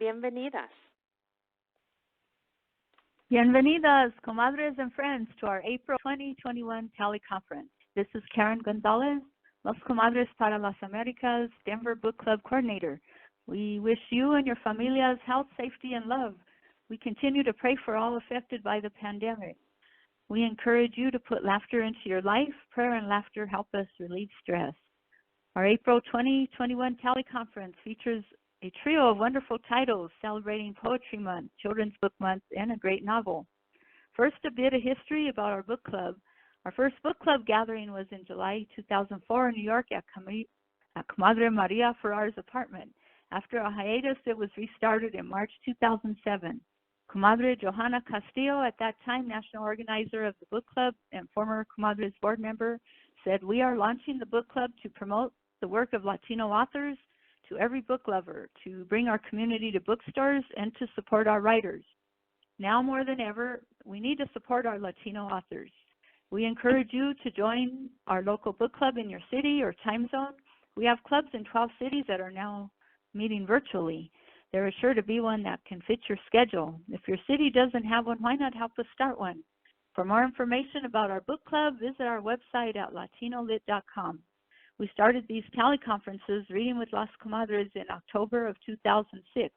bienvenidas. Bienvenidas, comadres and friends, to our April 2021 teleconference. This is Karen Gonzalez, Las Comadres para las Americas Denver Book Club Coordinator. We wish you and your familias health, safety, and love. We continue to pray for all affected by the pandemic. We encourage you to put laughter into your life. Prayer and laughter help us relieve stress. Our April 2021 teleconference features a trio of wonderful titles celebrating Poetry Month, Children's Book Month, and a great novel. First, a bit of history about our book club. Our first book club gathering was in July 2004 in New York at Comadre Maria Ferrar's apartment. After a hiatus, it was restarted in March 2007. Comadre Johanna Castillo, at that time national organizer of the book club and former Comadres board member, said, "We are launching the book club to promote the work of Latino authors to every book lover, to bring our community to bookstores, and to support our writers. Now more than ever, we need to support our Latino authors. We encourage you to join our local book club in your city or time zone. We have clubs in 12 cities that are now meeting virtually. There is sure to be one that can fit your schedule. If your city doesn't have one, why not help us start one? For more information about our book club, visit our website at latinolit.com. We started these teleconferences, Reading with Las Comadres, in October of 2006.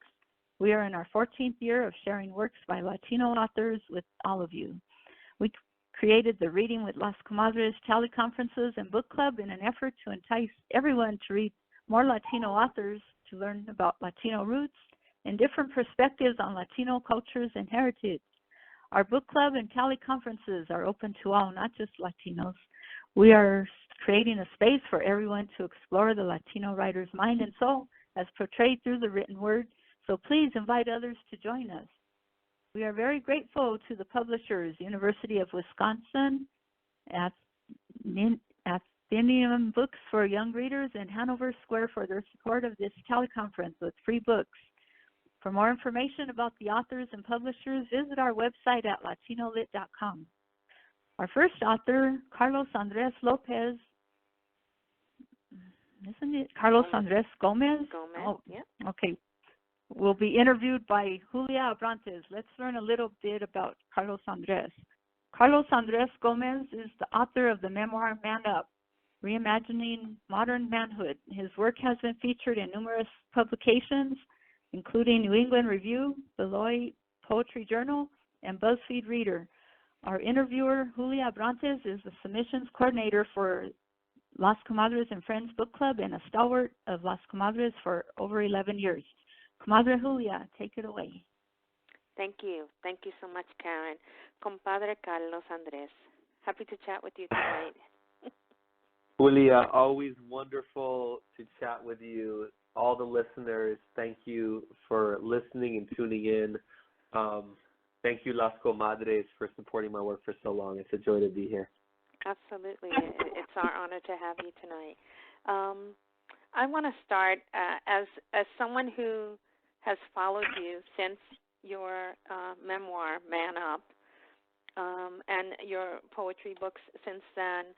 We are in our 14th year of sharing works by Latino authors with all of you. We created the Reading with Las Comadres teleconferences and book club in an effort to entice everyone to read more Latino authors, to learn about Latino roots and different perspectives on Latino cultures and heritage. Our book club and teleconferences are open to all, not just Latinos. We are creating a space for everyone to explore the Latino writer's mind and soul as portrayed through the written word, so please invite others to join us. We are very grateful to the publishers, University of Wisconsin, Atheneum Books for Young Readers, and Hanover Square for their support of this teleconference with free books. For more information about the authors and publishers, visit our website at latinolit.com. Our first author, Carlos Andrés Lopez, isn't it Carlos Andrés Goméz? Goméz, yeah. Okay. Will be interviewed by Julia Abrantes. Let's learn a little bit about Carlos Andrés. Carlos Andrés Goméz is the author of the memoir Man Up, Reimagining Modern Manhood. His work has been featured in numerous publications, including New England Review, Beloit Poetry Journal, and BuzzFeed Reader. Our interviewer, Julia Abrantes, is the submissions coordinator for Las Comadres and Friends Book Club and a stalwart of Las Comadres for over 11 years. Comadre Julia, take it away. Thank you. Thank you so much, Karen. Compadre Carlos Andrés, happy to chat with you tonight. Julia, always wonderful to chat with you. All the listeners, thank you for listening and tuning in. Thank you, Las Comadres, for supporting my work for so long. It's a joy to be here. Absolutely. It's our honor to have you tonight. I want to start as someone who has followed you since your memoir, Man Up, and your poetry books since then.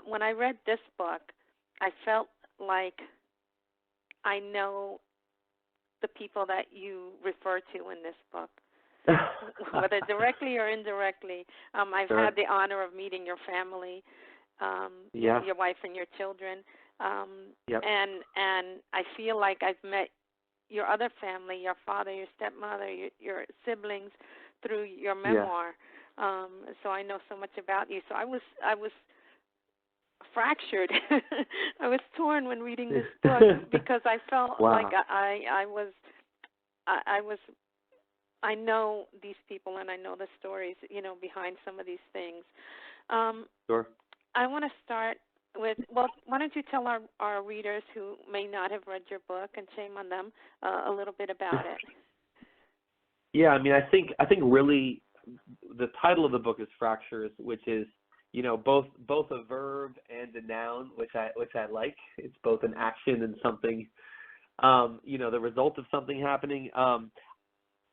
When I read this book, I felt like I know the people that you refer to in this book, whether directly or indirectly. I've had the honor of meeting your family, your wife and your children, and I feel like I've met your other family, your father, your stepmother, your siblings through your memoir. So I know so much about you. So I was fractured. I was torn when reading this book because I felt like I know these people and I know the stories, behind some of these things. Sure. I want to start with, why don't you tell our readers who may not have read your book, and shame on them, a little bit about it. Yeah, I mean, I think really the title of the book is Fractures, which is, both a verb and a noun, which I like. It's both an action and something, the result of something happening. And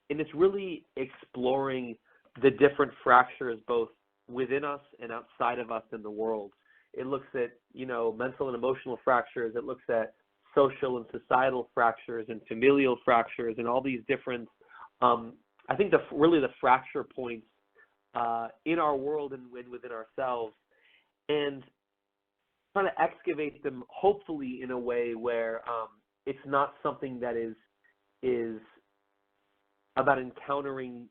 it's really exploring the different fractures both within us and outside of us in the world. It looks at, mental and emotional fractures. It looks at social and societal fractures and familial fractures and all these different, I think really the fracture points in our world and within ourselves, and trying to excavate them hopefully in a way where it's not something that is about encountering,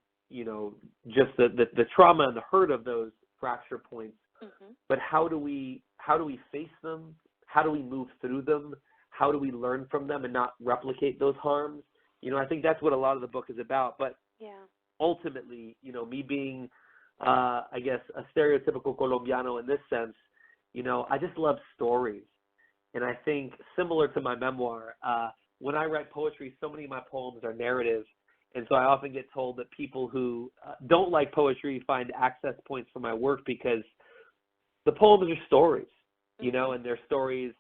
just the trauma and the hurt of those fracture points, but how do we face them? How do we move through them? How do we learn from them and not replicate those harms? I think that's what a lot of the book is about. But ultimately, me being, I guess, a stereotypical Colombiano in this sense, I just love stories. And I think similar to my memoir, when I write poetry, so many of my poems are narrative. And so I often get told that people who don't like poetry find access points for my work because the poems are stories, and they're stories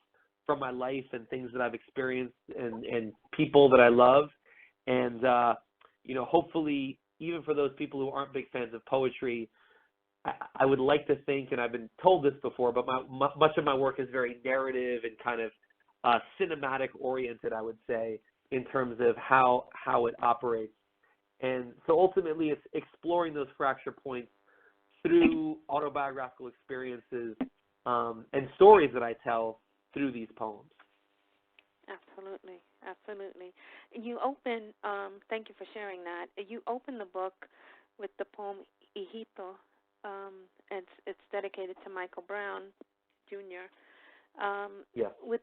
from my life and things that I've experienced and people that I love. And, hopefully, even for those people who aren't big fans of poetry, I would like to think, and I've been told this before, but much of my work is very narrative and kind of cinematic oriented, I would say, in terms of how it operates. And so ultimately it's exploring those fracture points through autobiographical experiences and stories that I tell through these poems. Absolutely. You open, thank you for sharing that. You open the book with the poem Hijito. It's dedicated to Michael Brown, Jr. With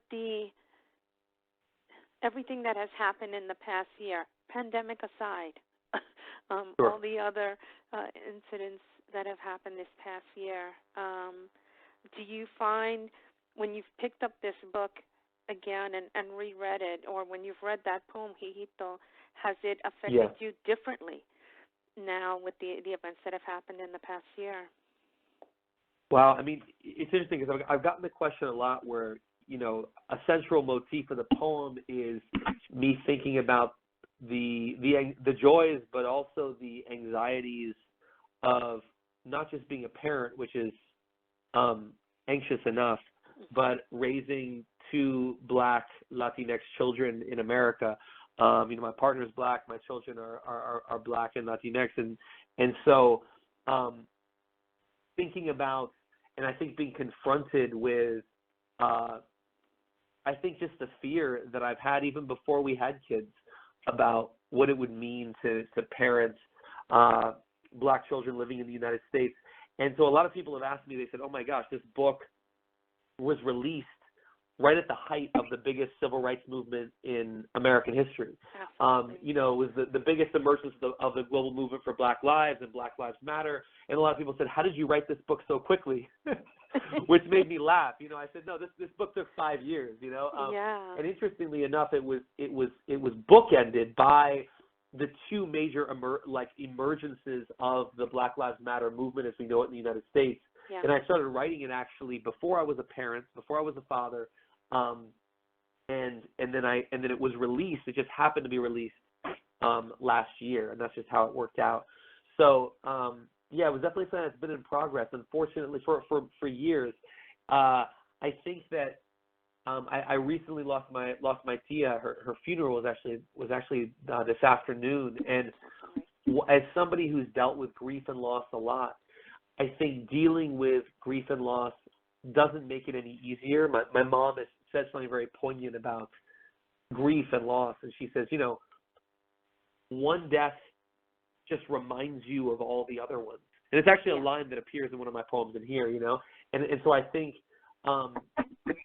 everything that has happened in the past year, pandemic aside, all the other incidents that have happened this past year, do you find when you've picked up this book again and reread it, or when you've read that poem, Hijito, has it affected you differently now with the events that have happened in the past year? Well, I mean, it's interesting because I've gotten the question a lot where, a central motif of the poem is me thinking about the joys, but also the anxieties of not just being a parent, which is anxious enough, but raising two Black Latinx children in America. My partner's Black, my children are Black and Latinx, and so thinking about, and I think being confronted with, I think just the fear that I've had even before we had kids about what it would mean to parent Black children living in the United States. And so a lot of people have asked me, they said, oh my gosh, this book was released right at the height of the biggest civil rights movement in American history. It was the biggest emergence of the global movement for Black lives and Black Lives Matter. And a lot of people said, how did you write this book so quickly? Which made me laugh. I said, no, this book took 5 years, And interestingly enough, it was bookended by the two major emergences of the Black Lives Matter movement as we know it in the United States. Yeah. And I started writing it actually before I was a parent, before I was a father, and then it was released. It just happened to be released last year, and that's just how it worked out. So it was definitely something that's been in progress. Unfortunately, for years, I think that I recently lost my tia. Her funeral was actually this afternoon, and as somebody who's dealt with grief and loss a lot, I think dealing with grief and loss doesn't make it any easier. My mom has said something very poignant about grief and loss, and she says, one death just reminds you of all the other ones. And it's actually a line that appears in one of my poems in here, And so I think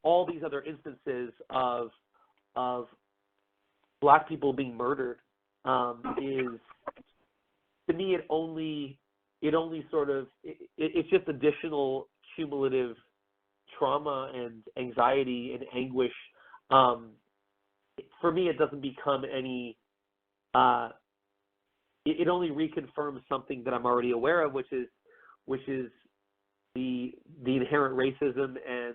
all these other instances of Black people being murdered is, to me, it's just additional cumulative trauma and anxiety and anguish. For me, it doesn't become any. It only reconfirms something that I'm already aware of, which is the inherent racism and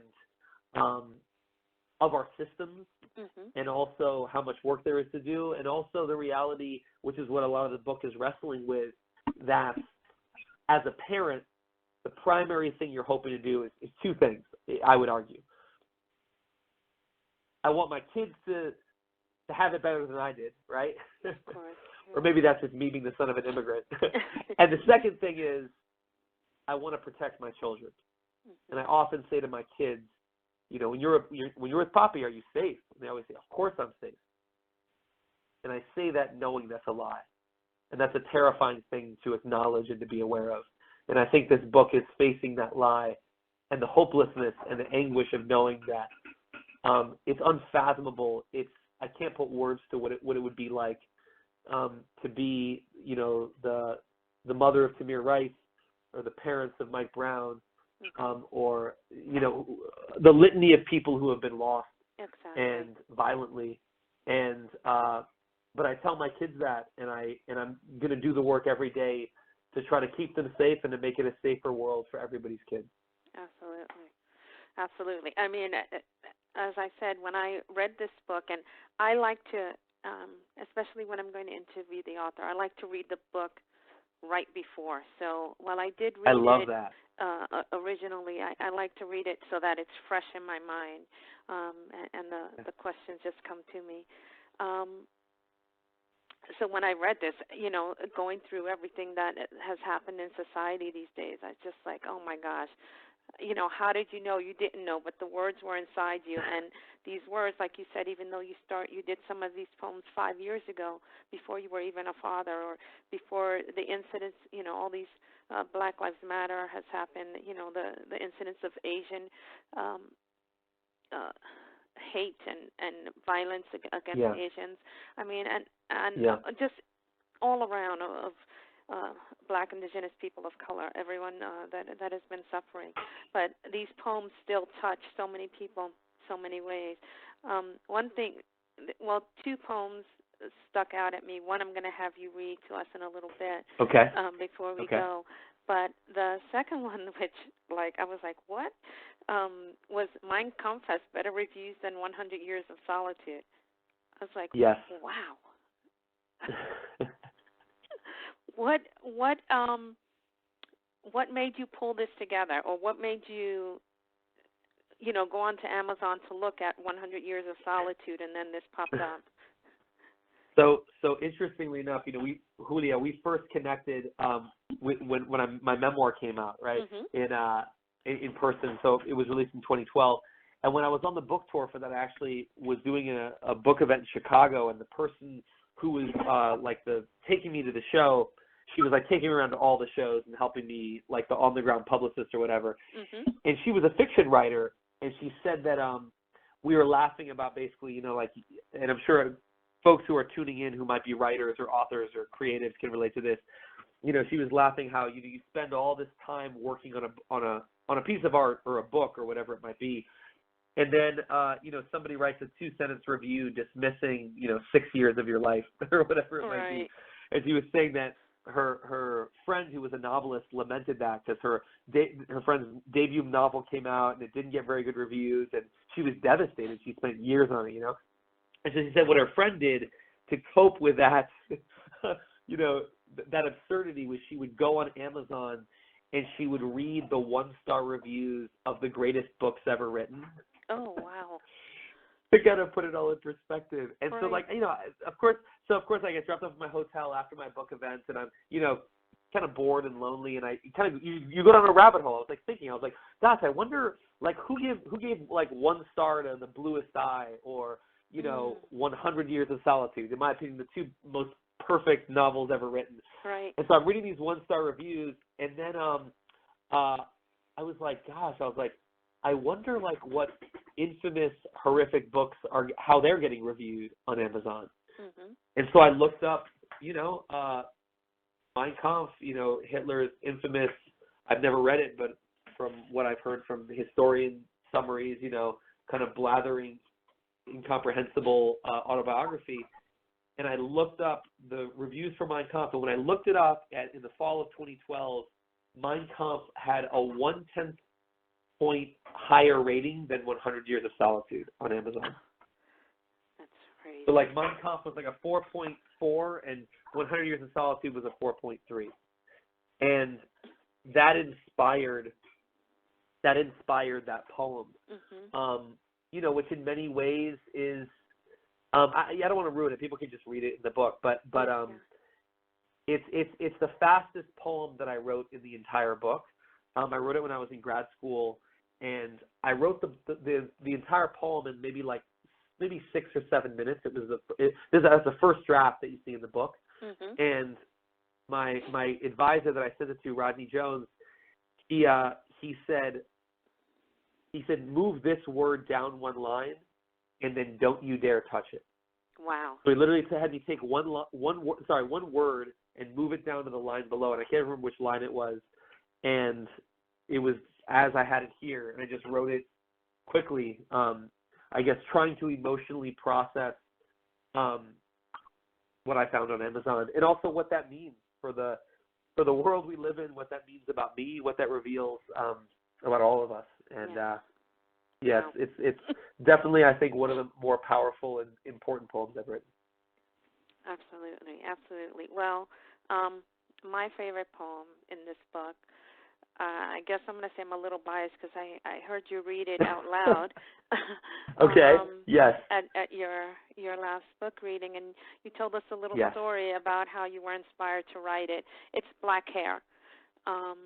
of our systems, and also how much work there is to do, and also the reality, which is what a lot of the book is wrestling with, that as a parent, the primary thing you're hoping to do is two things, I would argue. I want my kids to have it better than I did, right? Of course. Or maybe that's just me being the son of an immigrant. And the second thing is, I want to protect my children. And I often say to my kids, you know, when you're with Papi, are you safe? And they always say, of course I'm safe. And I say that knowing that's a lie. And that's a terrifying thing to acknowledge and to be aware of. And I think this book is facing that lie and the hopelessness and the anguish of knowing that it's unfathomable. I can't put words to what it would be like to be, you know, the mother of Tamir Rice or the parents of Mike Brown, or, you know, the litany of people who have been lost and violently. And but I tell my kids that, and I'm going to do the work every day to try to keep them safe and to make it a safer world for everybody's kids. Absolutely. I mean, as I said, when I read this book, and I like to, especially when I'm going to interview the author, I like to read the book right before. So while I did read that. Originally, I like to read it so that it's fresh in my mind, and the questions just come to me. So when I read this, you know, going through everything that has happened in society these days, I was just like, oh my gosh, you know, how did you know? You didn't know, but the words were inside you. And these words, like you said, even though you did some of these poems 5 years ago, before you were even a father, or before the incidents, you know, all these Black Lives Matter has happened, you know, the incidents of Asian hate and violence against Asians. I mean, and just all around of Black, Indigenous people of color, everyone that has been suffering. But these poems still touch so many people, so many ways. One thing, well, two poems stuck out at me. One I'm going to have you read to us in a little bit before we go. But the second one, which, like, I was like, what? Was Mein Kampf has better reviews than 100 Years of Solitude. I was like, wow. What made you pull this together, or what made you, you know, go on to Amazon to look at 100 Years of Solitude, and then this popped up? So interestingly enough, you know, we first connected when my memoir came out, right, in person. So it was released in 2012. And when I was on the book tour for that, I actually was doing a book event in Chicago, and the person who was taking me to the show, she was like taking me around to all the shows and helping me, like the on the ground publicist or whatever. And she was a fiction writer, and she said that we were laughing about basically, you know, like, and I'm sure folks who are tuning in who might be writers or authors or creatives can relate to this. You know, she was laughing how you spend all this time working on a piece of art or a book or whatever it might be, and then you know, somebody writes a 2-sentence review dismissing, you know, 6 years of your life or whatever it might be. And she was saying that her friend who was a novelist lamented that because her friend's debut novel came out and it didn't get very good reviews, and she was devastated. She spent years on it, you know. And so she said what her friend did to cope with that, you know, that absurdity was she would go on Amazon and she would read the 1-star reviews of the greatest books ever written. Oh, wow. To kind of put it all in perspective. And so, like, you know, of course I get dropped off at my hotel after my book events, and I'm, you know, kind of bored and lonely, and I kind of, you go down a rabbit hole. I was like thinking, I was like, gosh, I wonder, like, who gave like 1 star to The Bluest Eye, or, you know, 100 Years of Solitude. In my opinion, the two most perfect novels ever written. Right. And so I'm reading these 1-star reviews, and then I was like, gosh, I wonder, like, what infamous, horrific books are, how they're getting reviewed on Amazon. And so I looked up, you know, Mein Kampf, you know, Hitler's infamous, I've never read it, but from what I've heard from historian summaries, you know, kind of blathering, incomprehensible autobiography. And I looked up the reviews for Mein Kampf, and when I looked it up in the fall of 2012, Mein Kampf had a 1/10 point higher rating than 100 Years of Solitude on Amazon. That's crazy. So, like, Mein Kampf was like a 4.4, and 100 Years of Solitude was a 4.3. And that inspired that poem. which in many ways is, I don't want to ruin it. People can just read it in the book, but it's the fastest poem that I wrote in the entire book. I wrote it when I was in grad school, and I wrote the entire poem in maybe 6 or 7 minutes. That's the first draft that you see in the book. Mm-hmm. And my advisor that I sent it to, Rodney Jones, he said move this word down one line, and then don't you dare touch it. Wow. So he literally had me take one word and move it down to the line below, and I can't remember which line it was, and it was as I had it here, and I just wrote it quickly. I guess trying to emotionally process what I found on Amazon, and also what that means for the world we live in, what that means about me, what that reveals about all of us. And yes, it's definitely, I think, one of the more powerful and important poems I've written. Absolutely. Well, my favorite poem in this book, I guess I'm going to say I'm a little biased because I heard you read it out loud. Okay. Yes. At your last book reading, and you told us a little yes. story about how you were inspired to write it. It's Black Hair.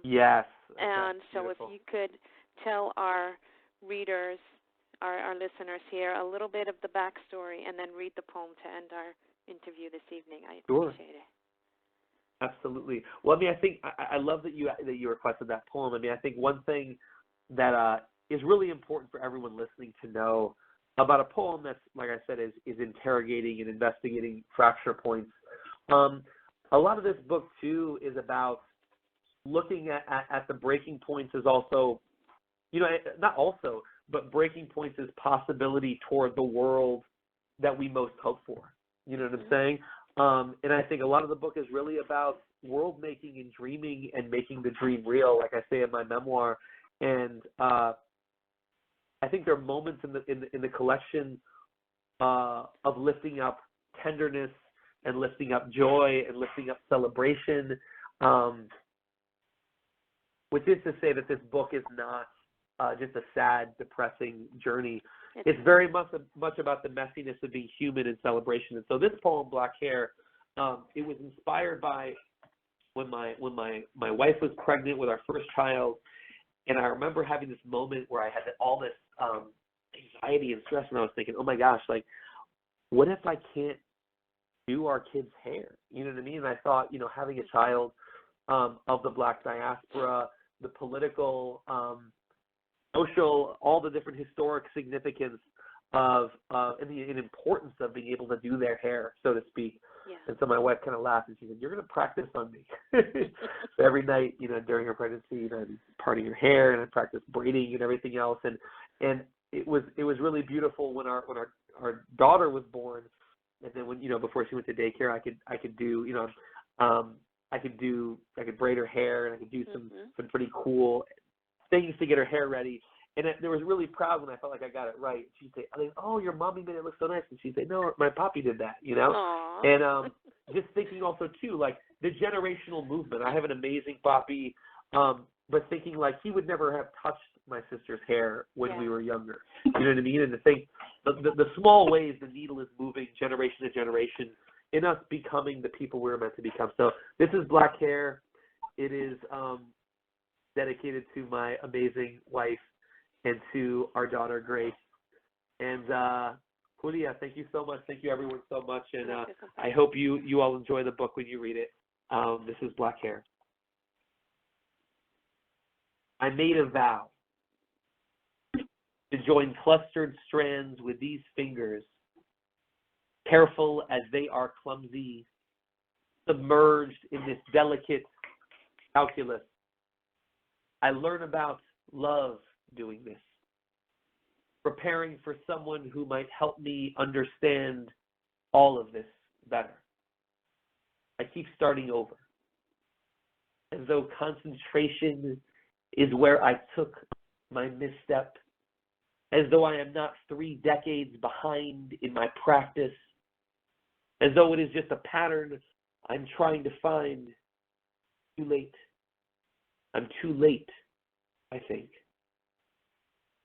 Yes. And so beautiful. if you could tell our readers, our listeners here, a little bit of the backstory, and then read the poem to end our interview this evening, I appreciate it. Absolutely. Well, I mean, I think I love that you requested that poem. I mean, I think one thing that is really important for everyone listening to know about a poem that's, like I said, is interrogating and investigating fracture points. A lot of this book too is about looking at the breaking points as also, but breaking points as possibility toward the world that we most hope for. You know what I'm saying? And I think a lot of the book is really about world making and dreaming and making the dream real, like I say in my memoir. And I think there are moments in the collection of lifting up tenderness and lifting up joy and lifting up celebration, which is to say that this book is not just a sad, depressing journey. It's very much about the messiness of being human and celebration. And so this poem, Black Hair, it was inspired by when my wife was pregnant with our first child, and I remember having this moment where I had all this anxiety and stress, and I was thinking, oh my gosh, like, what if I can't do our kids' hair? You know what I mean? And I thought, having a child of the Black diaspora, the political, social, all the different historic significance of and the importance of being able to do their hair, so to speak. Yeah. And so my wife kind of laughed and she said, "You're going to practice on me." So every night, during her pregnancy, I'm parting her hair and I practiced braiding and everything else. And it was really beautiful when our daughter was born. And then when before she went to daycare, I could do I could braid her hair and I could do some pretty cool things to get her hair ready. And I was really proud when I felt like I got it right. She'd say, "Oh, your mommy made it look so nice." And she'd say, "No, my poppy did that," Aww. And just thinking also, too, like the generational movement. I have an amazing poppy, but thinking like he would never have touched my sister's hair when we were younger. You know what I mean? And to think the small ways the needle is moving generation to generation in us becoming the people we're meant to become. So this is Black Hair. It is dedicated to my amazing wife and to our daughter, Grace. And Julia, thank you so much. Thank you, everyone, so much. And I hope you all enjoy the book when you read it. This is Black Hair. I made a vow to join clustered strands with these fingers, careful as they are clumsy, submerged in this delicate calculus. I learn about love doing this, preparing for someone who might help me understand all of this better. I keep starting over, as though concentration is where I took my misstep, as though I am not 3 decades behind in my practice, as though it is just a pattern I'm trying to find. Too late. I'm too late, I think.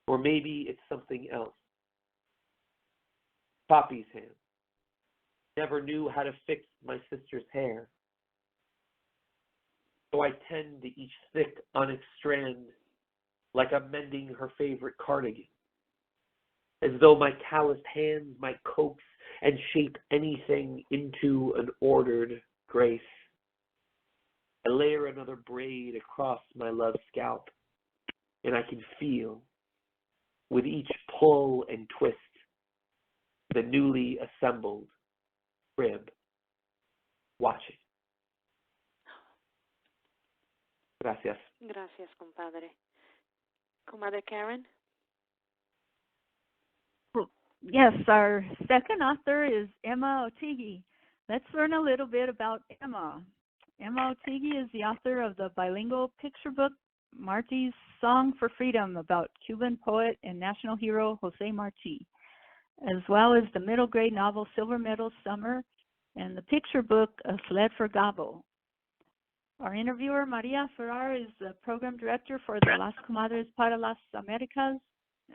Or maybe it's something else. Papi's hand. Never knew how to fix my sister's hair. So I tend to each thick onyx strand like I'm mending her favorite cardigan, as though my calloused hands might coax and shape anything into an ordered grace. I layer another braid across my love's scalp, and I can feel, with each pull and twist, the newly assembled crib watching. Gracias. Gracias, compadre. Comadre Karen? Yes, our second author is Emma Otheguy. Let's learn a little bit about Emma. Emma Otheguy is the author of the bilingual picture book Martí's Song for Freedom about Cuban poet and national hero Jose Martí, as well as the middle grade novel Silver Medal Summer and the picture book A Sled for Gabo. Our interviewer, Maria Ferrar, is the program director for the Las Comadres para las Americas,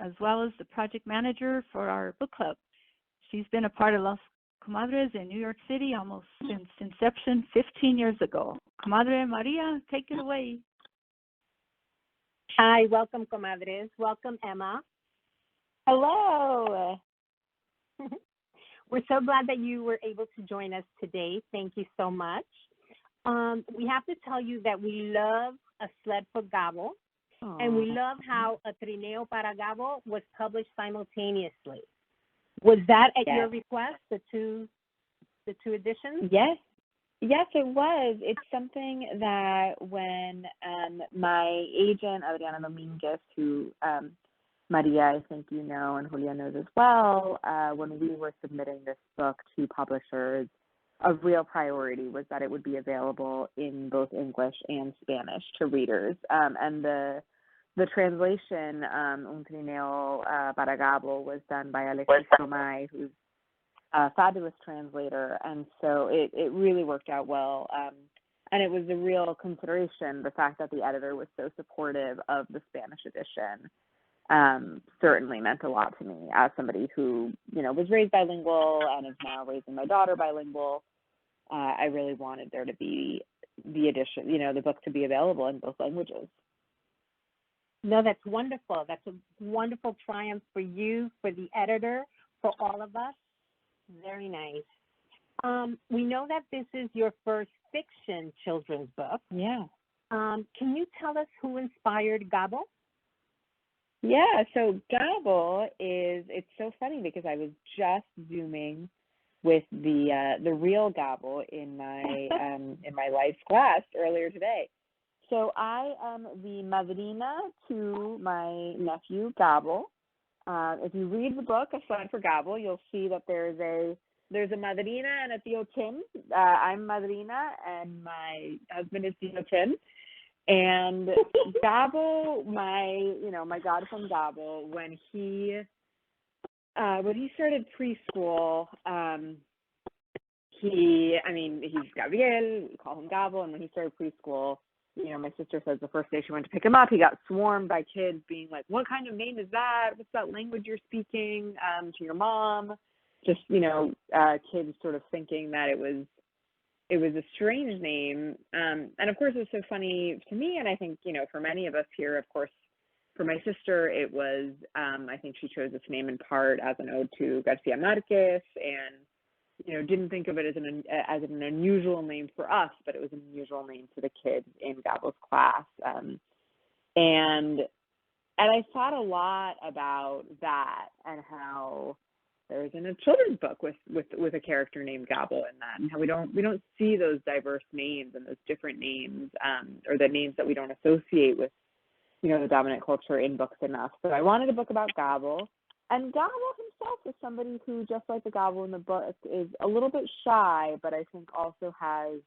as well as the project manager for our book club. She's been a part of Las Comadres in New York City almost since inception 15 years ago. Comadre Maria, take it away. Hi, welcome, Comadres. Welcome, Emma. Hello. We're so glad that you were able to join us today. Thank you so much. We have to tell you that we love A Sled for Gabo, and we love how A Trinea para Gabo was published simultaneously. Was that at your request, the two editions? Yes. Yes, it was. It's something that when my agent, Adriana Dominguez, who Maria, I think you know, and Julia knows as well, when we were submitting this book to publishers, a real priority was that it would be available in both English and Spanish to readers. And the translation, Un Trineo para Gabo, was done by Alexis Goméz, who's a fabulous translator. And so it really worked out well. And it was a real consideration, the fact that the editor was so supportive of the Spanish edition. Certainly meant a lot to me as somebody who, was raised bilingual and is now raising my daughter bilingual. I really wanted there to be the edition, the book to be available in both languages. No, that's wonderful. That's a wonderful triumph for you, for the editor, for all of us. Very nice. We know that this is your first fiction children's book. Yeah. Can you tell us who inspired Gabo? Yeah, so Gabo it's so funny because I was just Zooming with the real Gabo in my life's class earlier today. So I am the madrina to my nephew Gabo. If you read the book, A Sled for Gabo, you'll see that there's a madrina and a tío Tim. I'm madrina and my husband is tío Tim. And Gabo, my godson Gabo, when he started preschool, he's Gabriel, we call him Gabo, and when he started preschool, my sister says the first day she went to pick him up, he got swarmed by kids being like, what kind of name is that? What's that language you're speaking to your mom? Just, kids sort of thinking that it was a strange name. And of course, it was so funny to me, and I think, for many of us here, of course, for my sister, it was, I think she chose this name in part as an ode to Garcia Marquez, and, didn't think of it as an unusual name for us, but it was an unusual name for the kids in Gabo's class. And I thought a lot about that and how there isn't a children's book with a character named Gabo in that, and how we don't see those diverse names and those different names, or the names that we don't associate with, the dominant culture in books enough. So I wanted a book about Gabo, and Gabo himself is somebody who, just like the Gabo in the book, is a little bit shy, but I think also has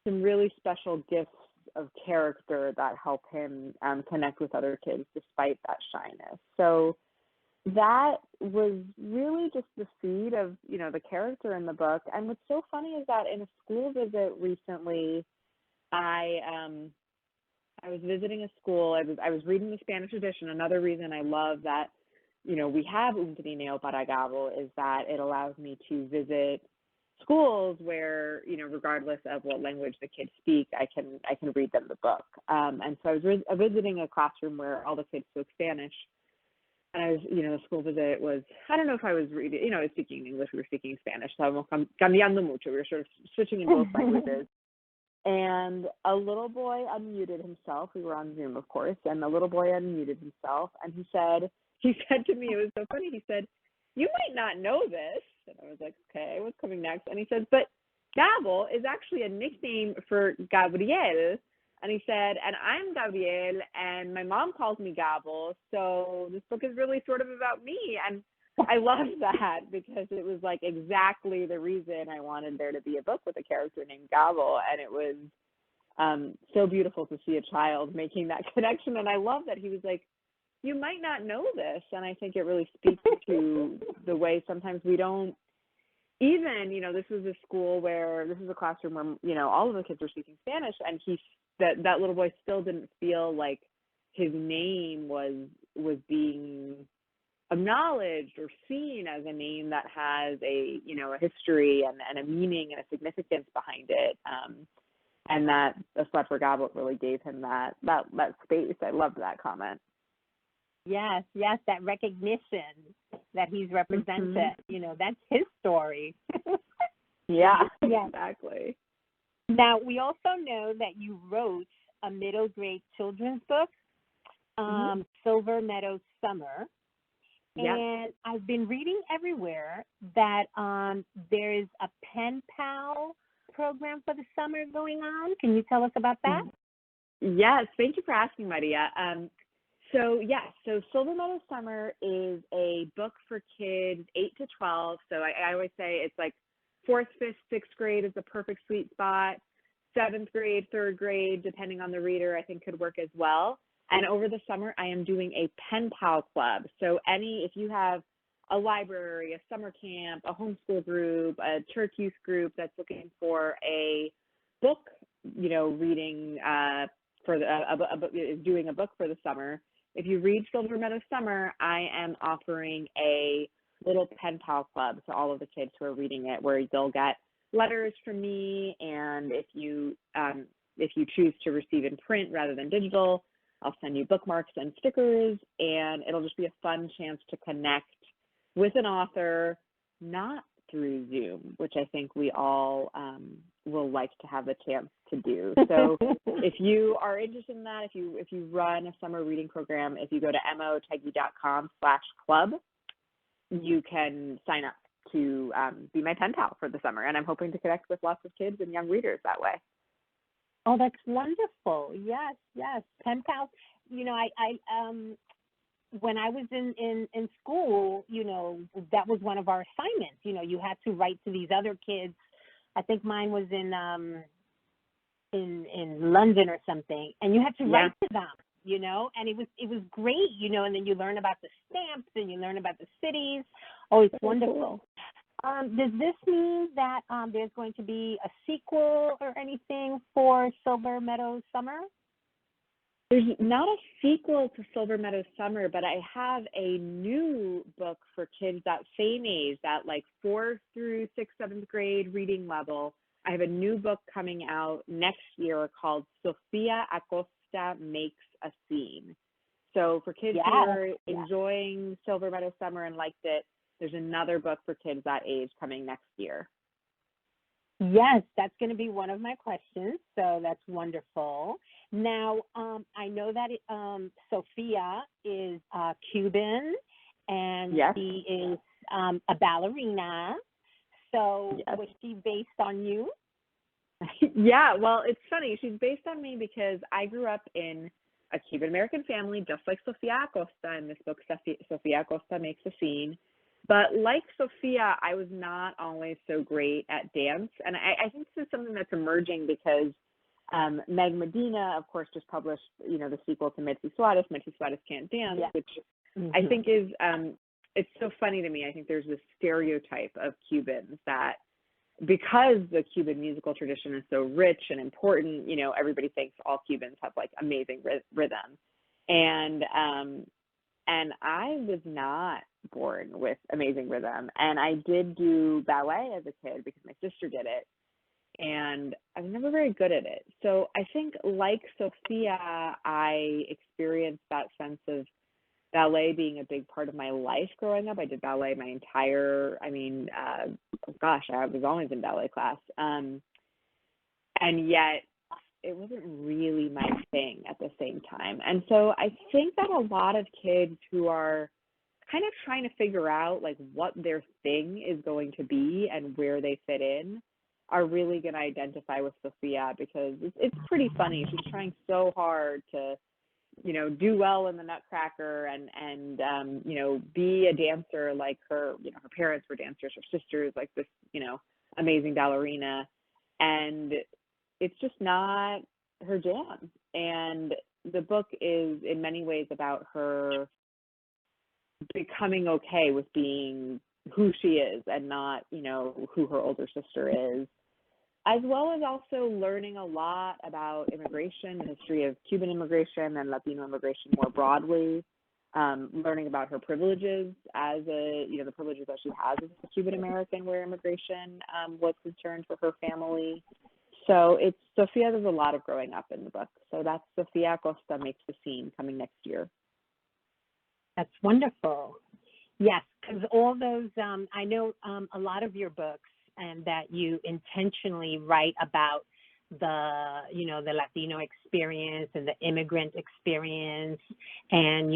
some really special gifts of character that help him connect with other kids despite that shyness. So that was really just the seed of, the character in the book. And what's so funny is that in a school visit recently, I was visiting a school. I was reading the Spanish edition. Another reason I love that we have un Trineo para Gabo is that it allows me to visit schools where, regardless of what language the kids speak, I can read them the book. And so I was visiting a classroom where all the kids spoke Spanish. And I was, the school visit was, I don't know if I was reading, I was speaking English, we were speaking Spanish. So cambiando mucho. We were sort of switching in both languages. And a little boy unmuted himself. We were on Zoom, of course. And the little boy unmuted himself. And he said to me, it was so funny. He said, "You might not know this." And I was like, okay, what's coming next? And he said, "But Gabo is actually a nickname for Gabriel." And he said, "And I'm Gabriel, and my mom calls me Gabo, so this book is really sort of about me." And I loved that because it was like exactly the reason I wanted there to be a book with a character named Gabo. And it was so beautiful to see a child making that connection. And I love that he was like, "You might not know this." And I think it really speaks to the way sometimes we don't even, this was a school where, this is a classroom where, all of the kids were speaking Spanish, and that little boy still didn't feel like his name was being acknowledged or seen as a name that has a history and a meaning and a significance behind it. And that a Sled for Gabo really gave him that space. I loved that comment. Yes, that recognition that he's represented. That's his story. Yeah, yes. Exactly. Now, we also know that you wrote a middle grade children's book, Silver Meadow Summer. Yep. And I've been reading everywhere that there's a pen pal program for the summer going on. Can you tell us about that? Yes, thank you for asking, Maria. So Silver Meadow Summer is a book for kids 8 to 12. So I always say it's like 4th, 5th, 6th grade is the perfect sweet spot. 7th grade, 3rd grade, depending on the reader, I think could work as well. And over the summer, I am doing a pen pal club. So if you have a library, a summer camp, a homeschool group, a church youth group that's looking for a book, reading is doing a book for the summer. If you read Silver Meadow Summer, I am offering a little pen pal club to all of the kids who are reading it, where they'll get letters from me, and if you choose to receive in print rather than digital, I'll send you bookmarks and stickers, and it'll just be a fun chance to connect with an author, not through Zoom, which I think we all will like to have the chance to do. So if you are interested in that, if you run a summer reading program, if you go to otheguy.com/club, you can sign up to be my pen pal for the summer. And I'm hoping to connect with lots of kids and young readers that way. Oh, that's wonderful. Yes. Pen pals. I when I was in school, that was one of our assignments. You had to write to these other kids. I think mine was in London or something, and you had to write to them, and it was great, and then you learn about the stamps and you learn about the cities. Oh, it's wonderful. Does this mean that there's going to be a sequel or anything for Silver Meadow Summer? There's not a sequel to Silver Meadow Summer, but I have a new book for kids that same age, that like 4th through 6th, 7th grade reading level. I have a new book coming out next year called Sofia Acosta Makes a Scene. So for kids who are enjoying Silver Meadow Summer and liked it, there's another book for kids that age coming next year. Yes, that's going to be one of my questions, so that's wonderful. Now, I know that Sofia is Cuban, and she is a ballerina. So was she based on you? Yeah, well, it's funny. She's based on me because I grew up in a Cuban-American family, just like Sofia Acosta in this book, Sofia Acosta Makes a Scene. But like Sofia, I was not always so great at dance. And I think this is something that's emerging because Meg Medina, of course, just published, the sequel to Mitzi Suarez Can't Dance, which I think is, it's so funny to me. I think there's this stereotype of Cubans that because the Cuban musical tradition is so rich and important, everybody thinks all Cubans have like amazing rhythm. And And I was not born with amazing rhythm. And I did do ballet as a kid because my sister did it. And I was never very good at it. So I think, like Sophia, I experienced that sense of ballet being a big part of my life growing up. I did ballet my entire, I was always in ballet class. And yet it wasn't really my thing at the same time. And so I think that a lot of kids who are kind of trying to figure out like what their thing is going to be and where they fit in are really going to identify with Sophia, because it's pretty funny. She's trying so hard to, do well in the Nutcracker and be a dancer like her, her parents were dancers, her sister's like this, amazing ballerina. And it's just not her jam. And the book is in many ways about her becoming okay with being who she is and not, who her older sister is, as well as also learning a lot about immigration, the history of Cuban immigration and Latino immigration more broadly, learning about her privileges as the privileges that she has as a Cuban American where immigration was concerned for her family. So Sophia does a lot of growing up in the book. So that's Sophia Acosta Makes the Scene, coming next year. That's wonderful. Yes, because all those, I know a lot of your books, and that you intentionally write about the Latino experience and the immigrant experience, and,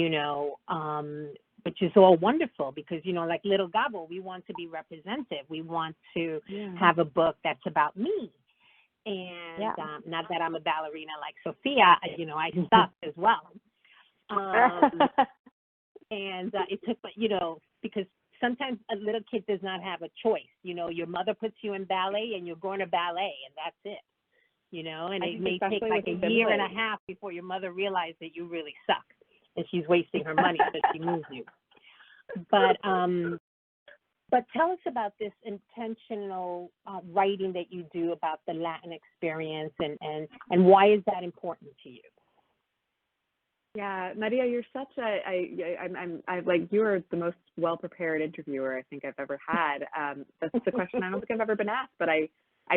which is all wonderful because, like Little Gabo, we want to be representative. We want to have a book that's about me. And not that I'm a ballerina like Sophia, I suck as well. And it took, because sometimes a little kid does not have a choice. Your mother puts you in ballet and you're going to ballet and that's it. And it may take like a year and a half before your mother realizes that you really suck and she's wasting her money so she moves you. But tell us about this intentional writing that you do about the Latin experience and why is that important to you? Yeah, Maria, you're such you are the most well-prepared interviewer I think I've ever had. That's the question I don't think I've ever been asked, but I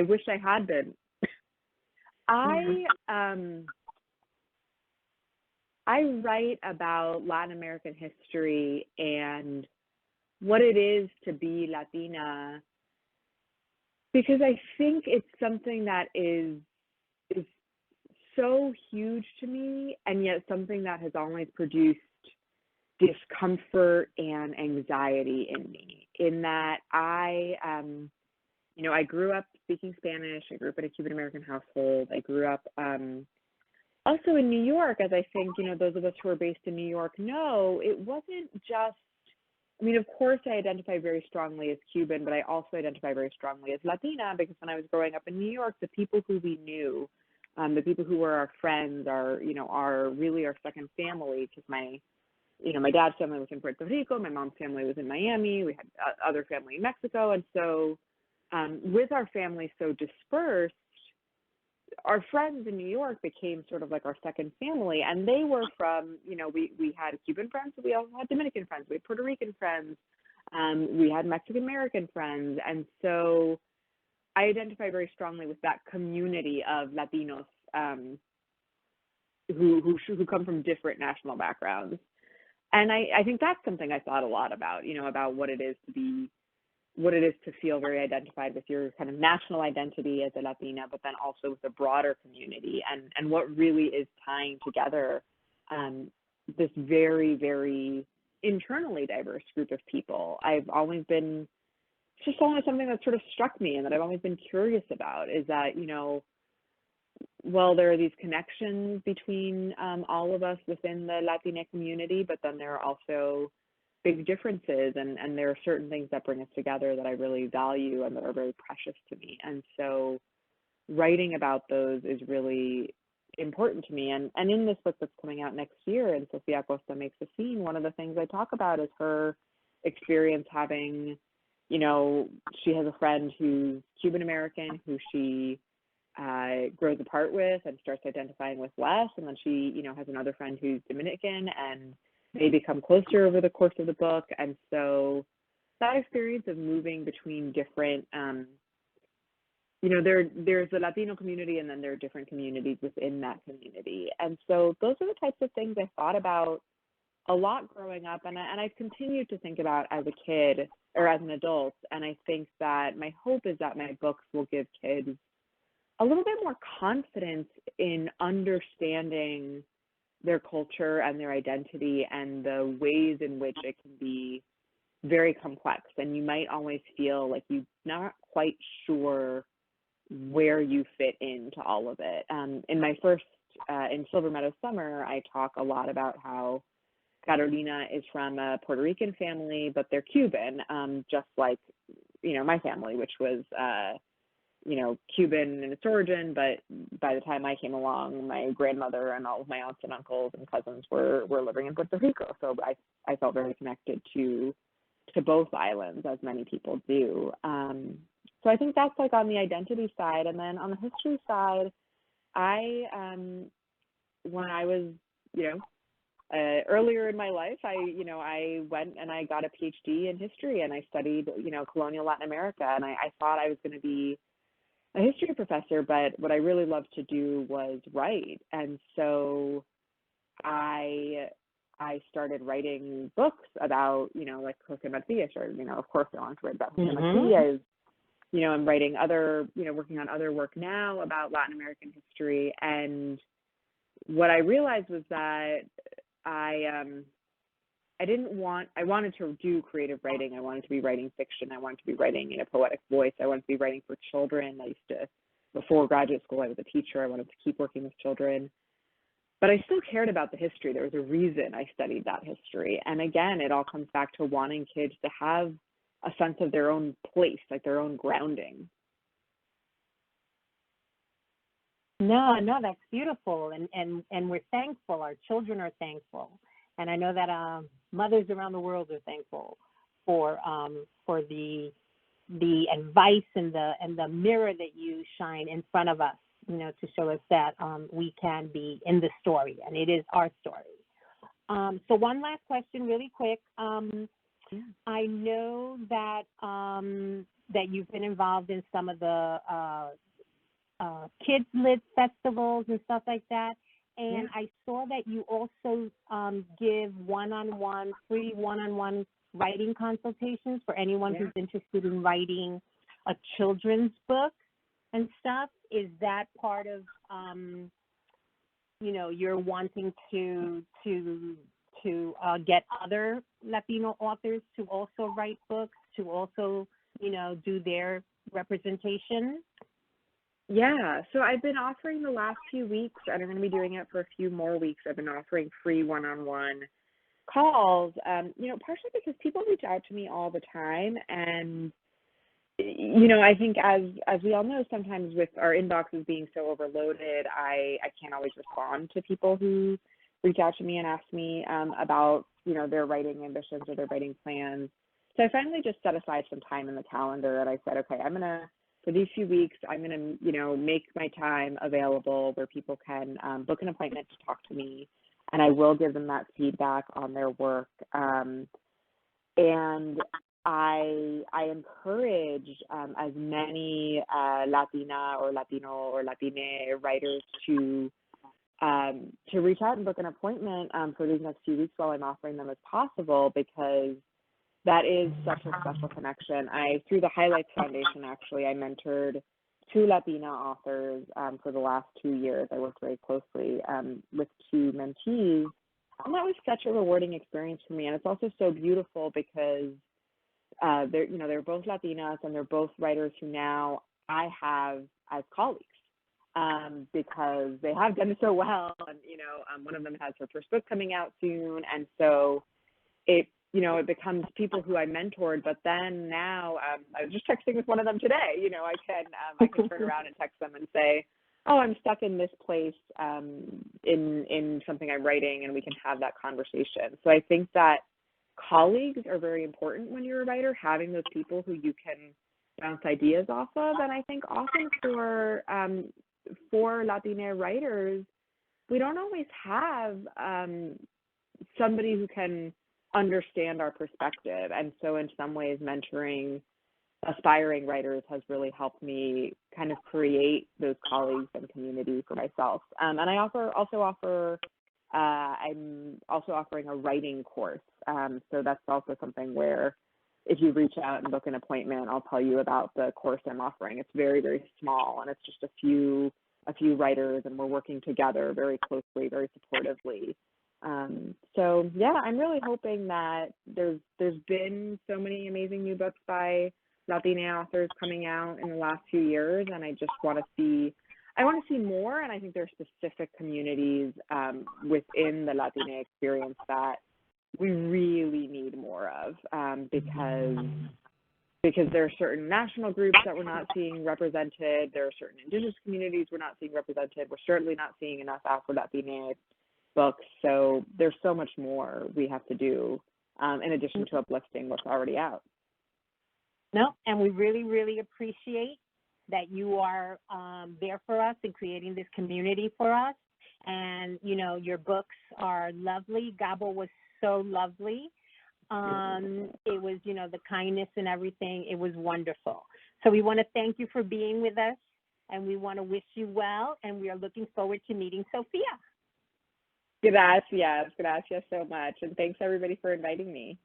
wish I had been. I write about Latin American history and what it is to be Latina because I think it's something that is so huge to me, and yet something that has always produced discomfort and anxiety in me, in that I grew up speaking Spanish. I grew up in a Cuban American household. I grew up also in New York, as I think, those of us who are based in New York know. It wasn't just, of course I identify very strongly as Cuban, but I also identify very strongly as Latina because when I was growing up in New York, the people who we knew, the people who were our friends are really our second family because my dad's family was in Puerto Rico, my mom's family was in Miami, we had other family in Mexico, and so with our family so dispersed, our friends in New York became sort of like our second family, and they were from, we had Cuban friends, but we also had Dominican friends, we had Puerto Rican friends, we had Mexican American friends, and so I identify very strongly with that community of Latinos who come from different national backgrounds. And I think that's something I thought a lot about, about what it is to feel very identified with your kind of national identity as a Latina, but then also with a broader community and what really is tying together this very, very internally diverse group of people. It's just always something that sort of struck me and that I've always been curious about is that, there are these connections between all of us within the Latina community, but then there are also big differences and there are certain things that bring us together that I really value and that are very precious to me. And so writing about those is really important to me. And in this book that's coming out next year, and Sophia Acosta Makes a Scene, one of the things I talk about is her experience having, she has a friend who's Cuban American who she grows apart with and starts identifying with less. And then she, has another friend who's Dominican and they become closer over the course of the book. And so that experience of moving between different, there's the Latino community, and then there are different communities within that community. And so those are the types of things I thought about a lot growing up, and I've continued to think about as a kid or as an adult. And I think that my hope is that my books will give kids a little bit more confidence in understanding their culture and their identity and the ways in which it can be very complex. And you might always feel like you're not quite sure where you fit into all of it. In my first, in Silver Meadow Summer, I talk a lot about how Carolina is from a Puerto Rican family, but they're Cuban, just like, my family, which was, Cuban in its origin. But by the time I came along, my grandmother and all of my aunts and uncles and cousins were living in Puerto Rico. So I felt very connected to both islands, as many people do. So I think that's like on the identity side. And then on the history side, when I was, earlier in my life, I went and I got a PhD in history, and I studied, colonial Latin America. And I thought I was going to be a history professor, but what I really loved to do was write. And so I started writing books about, like Jose Marti. I started, of course, I wanted to write about Jose Marti. I'm writing other, working on other work now about Latin American history. And what I realized was that I wanted to do creative writing. I wanted to be writing fiction. I wanted to be writing in a poetic voice. I wanted to be writing for children. Before graduate school, I was a teacher. I wanted to keep working with children. But I still cared about the history. There was a reason I studied that history. And again, it all comes back to wanting kids to have a sense of their own place, like their own grounding. No, that's beautiful, and we're thankful. Our children are thankful, and I know that mothers around the world are thankful for the advice and the mirror that you shine in front of us, to show us that we can be in the story, and it is our story. So one last question, really quick. I know that that you've been involved in some of the kids lit festivals and stuff like that, and I saw that you also give free one-on-one writing consultations for anyone who's interested in writing a children's book and stuff. Is that part of you're wanting to get other Latino authors to also write books, to also do their representation? Yeah, so I've been offering the last few weeks, and I'm going to be doing it for a few more weeks. I've been offering free one-on-one calls, partially because people reach out to me all the time. And, I think as we all know, sometimes with our inboxes being so overloaded, I can't always respond to people who reach out to me and ask me about, their writing ambitions or their writing plans. So I finally just set aside some time in the calendar, and I said, okay, for these few weeks, I'm going to, make my time available where people can book an appointment to talk to me, and I will give them that feedback on their work. And I encourage as many Latina or Latino or Latine writers to reach out and book an appointment for these next few weeks while I'm offering them as possible, because that is such a special connection. Through the Highlights Foundation, actually, I mentored 2 Latina authors for the last 2 years. I worked very closely with 2 mentees, and that was such a rewarding experience for me. And it's also so beautiful because they're both Latinas, and they're both writers who now I have as colleagues because they have done so well. And one of them has her first book coming out soon, and so it becomes people who I mentored. But then now I was just texting with one of them today. I can turn around and text them and say, oh, I'm stuck in this place in something I'm writing, and we can have that conversation. So I think that colleagues are very important when you're a writer, having those people who you can bounce ideas off of. And I think often for Latina writers, we don't always have somebody who can understand our perspective. And so in some ways, mentoring aspiring writers has really helped me kind of create those colleagues and community for myself. And I also offer, I'm also offering a writing course. So that's also something where if you reach out and book an appointment, I'll tell you about the course I'm offering. It's very, very small, and it's just a few writers, and we're working together very closely, very supportively. So yeah, I'm really hoping that there's been so many amazing new books by Latina authors coming out in the last few years, and I just want to see more. And I think there are specific communities within the Latina experience that we really need more of, because there are certain national groups that we're not seeing represented. There are certain indigenous communities we're not seeing represented. We're certainly not seeing enough Afro-Latinx books. So there's so much more we have to do in addition to uplifting what's already out. No, and we really, really appreciate that you are there for us and creating this community for us. And, you know, your books are lovely. Gabo was so lovely. It was, you know, the kindness and everything. It was wonderful. So we want to thank you for being with us, and we want to wish you well, and we are looking forward to meeting Sophia. Gracias so much. And thanks, everybody, for inviting me.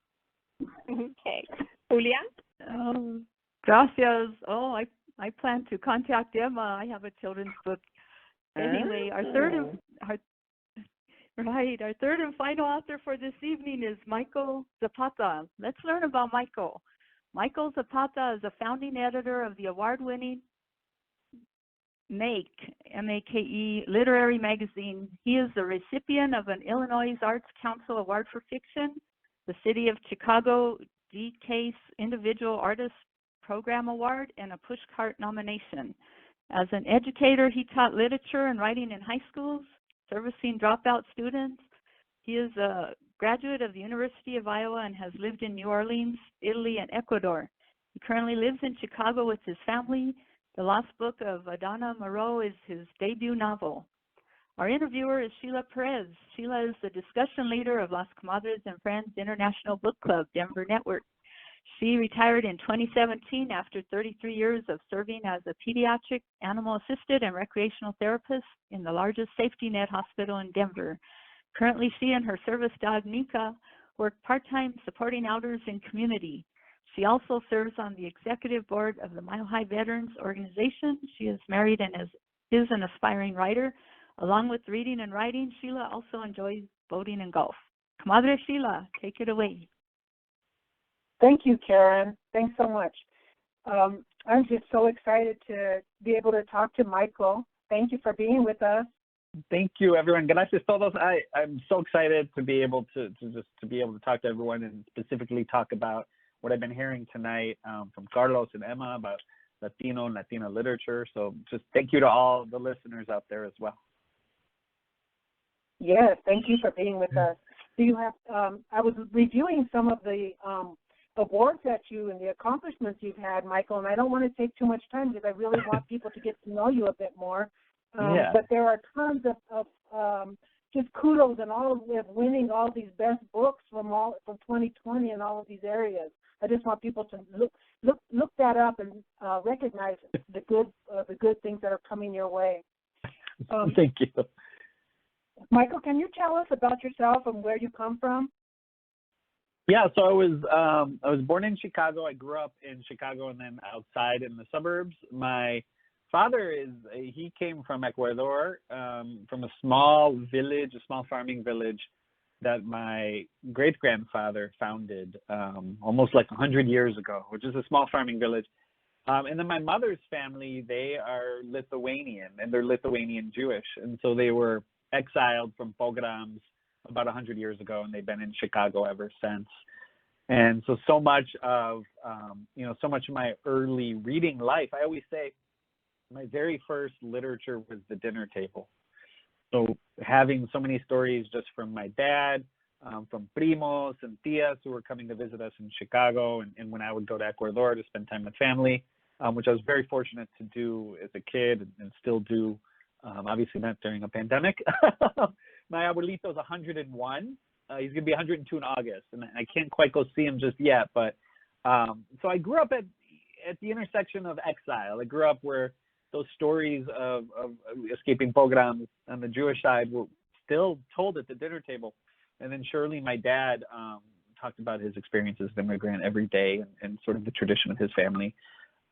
Okay. Julia? Gracias. I plan to contact Emma. I have a children's book. Anyway, our third and final author for this evening is Michael Zapata. Let's learn about Michael. Michael Zapata is a founding editor of the award-winning Make, M-A-K-E, literary magazine. He is the recipient of an Illinois Arts Council Award for Fiction, the City of Chicago G-Case Individual Artist Program Award, and a Pushcart nomination. As an educator, he taught literature and writing in high schools, servicing dropout students. He is a graduate of the University of Iowa and has lived in New Orleans, Italy, and Ecuador. He currently lives in Chicago with his family. The Lost Book of Adana, Moreau is his debut novel. Our interviewer is Sheila Perez. Sheila is the discussion leader of Las Comadres and Friends International Book Club, Denver Network. She retired in 2017 after 33 years of serving as a pediatric, animal-assisted, and recreational therapist in the largest safety net hospital in Denver. Currently, she and her service dog, Nika, work part-time supporting elders in community. She also serves on the executive board of the Mile High Veterans Organization. She is married and is an aspiring writer. Along with reading and writing, Sheila also enjoys boating and golf. Comadre Sheila, take it away. Thank you, Karen. Thanks so much. I'm just so excited to be able to talk to Michael. Thank you for being with us. Thank you, everyone. Gracias todos. I'm so excited to be able to be able to talk to everyone and specifically talk about what I've been hearing tonight from Carlos and Emma about Latino and Latina literature. So just thank you to all the listeners out there as well. Yes, thank you for being with us. Do you have? I was reviewing some of the awards that you and the accomplishments you've had, Michael, and I don't want to take too much time because I really want people to get to know you a bit more. But there are tons of just kudos and all of winning all these best books from 2020 in all of these areas. I just want people to look that up and recognize the good things that are coming your way. Thank you. Michael, can you tell us about yourself and where you come from? Yeah, so I was born in Chicago. I grew up in Chicago and then outside in the suburbs. My father he came from Ecuador, from a small village, a small farming village that my great-grandfather founded almost like 100 years ago, which is a small farming village. And then my mother's family, they are Lithuanian, and they're Lithuanian Jewish. And so they were exiled from pogroms about 100 years ago, and they've been in Chicago ever since. And so much of my early reading life, I always say my very first literature was the dinner table. So having so many stories just from my dad, from primos and tias who were coming to visit us in Chicago, and when I would go to Ecuador to spend time with family, which I was very fortunate to do as a kid and still do, obviously not during a pandemic. My abuelito is 101, He's going to be 102 in August, and I can't quite go see him just yet. But so I grew up at the intersection of exile. I grew up where those stories of escaping pogroms on the Jewish side were still told at the dinner table. And then surely my dad talked about his experiences as an immigrant every day and sort of the tradition of his family.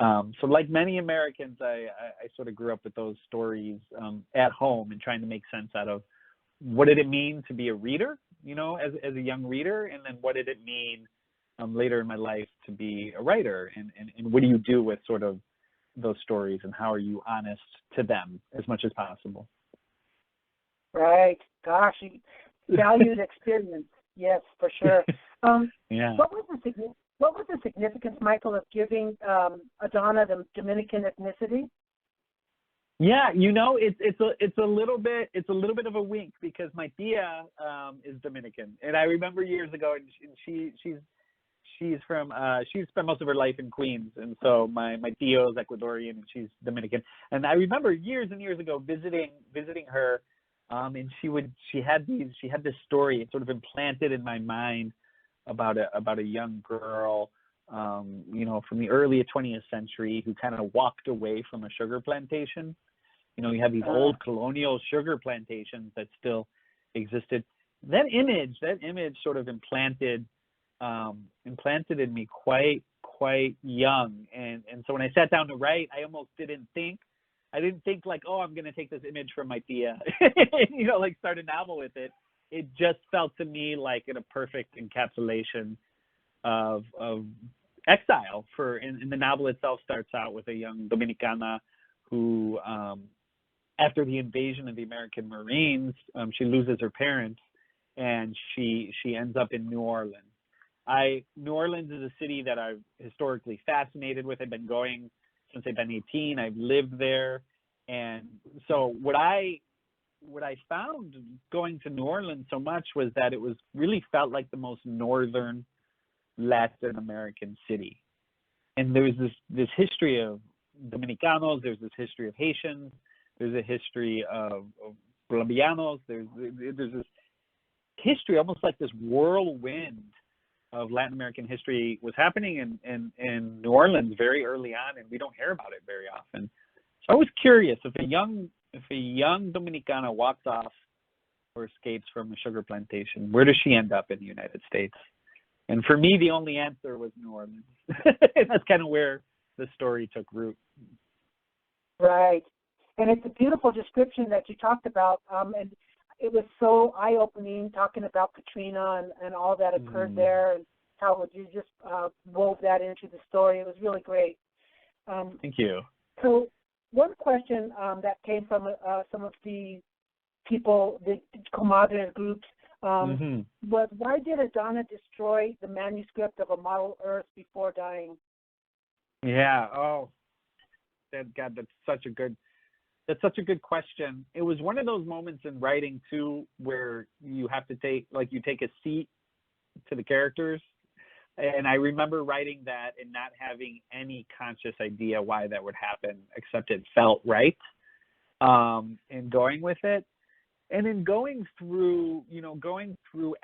So like many Americans, I sort of grew up with those stories at home and trying to make sense out of what did it mean to be a reader, as a young reader, and then what did it mean later in my life to be a writer, and what do you do with sort of those stories, and how are you honest to them as much as possible? Right. Gosh, valued experience. Yes, for sure. Yeah. What was the significance, Michael, of giving Adana the Dominican ethnicity? Yeah, it's a little bit of a wink, because my tia is Dominican, and I remember years ago, and she's from she spent most of her life in Queens, and so my tio is Ecuadorian and she's Dominican, and I remember years and years ago visiting her, and she had this story sort of implanted in my mind about a young girl, from the early 20th century who kind of walked away from a sugar plantation. You have these old colonial sugar plantations that still existed. That image sort of implanted in me quite young. And so when I sat down to write, I almost didn't think like, oh, I'm going to take this image from my tia, like start a novel with it. It just felt to me like a perfect encapsulation of exile. And the novel itself starts out with a young Dominicana who, after the invasion of the American Marines, she loses her parents, and she ends up in New Orleans. New Orleans is a city that I've historically fascinated with. I've been going since I've been 18. I've lived there. And so what I found going to New Orleans so much was that it was really felt like the most northern Latin American city. And there's this history of Dominicanos, there's this history of Haitians, there's a history of Colombianos, there's this history, almost like this whirlwind of Latin American history was happening in New Orleans very early on, and we don't hear about it very often. So I was curious, if a young Dominicana walks off or escapes from a sugar plantation, where does she end up in the United States? And for me, the only answer was New Orleans. And that's kind of where the story took root. Right. And it's a beautiful description that you talked about. And it was so eye-opening talking about Katrina and all that occurred there, and how you just wove that into the story. It was really great. Thank you. So one question that came from some of the people, the Comadres groups, was why did Adana destroy the manuscript of A Model Earth before dying? Yeah. Oh, God, that's such a good question. It was one of those moments in writing too, where you have to take a seat to the characters. And I remember writing that and not having any conscious idea why that would happen, except it felt right, and going with it. And then going through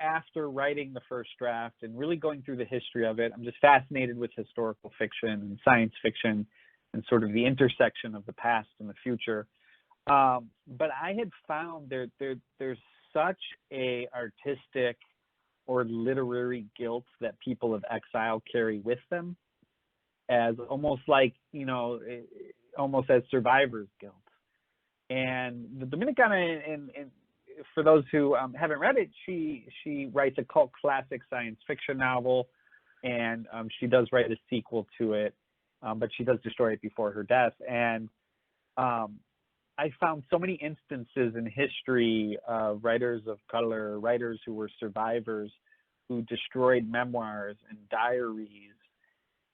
after writing the first draft and really going through the history of it, I'm just fascinated with historical fiction and science fiction and sort of the intersection of the past and the future. But I had found there's such a artistic or literary guilt that people of exile carry with them, as almost like, almost as survivor's guilt. And the Dominicana, and for those who haven't read it, she writes a cult classic science fiction novel, and she does write a sequel to it, but she does destroy it before her death. And I found so many instances in history of writers of color, writers who were survivors, who destroyed memoirs and diaries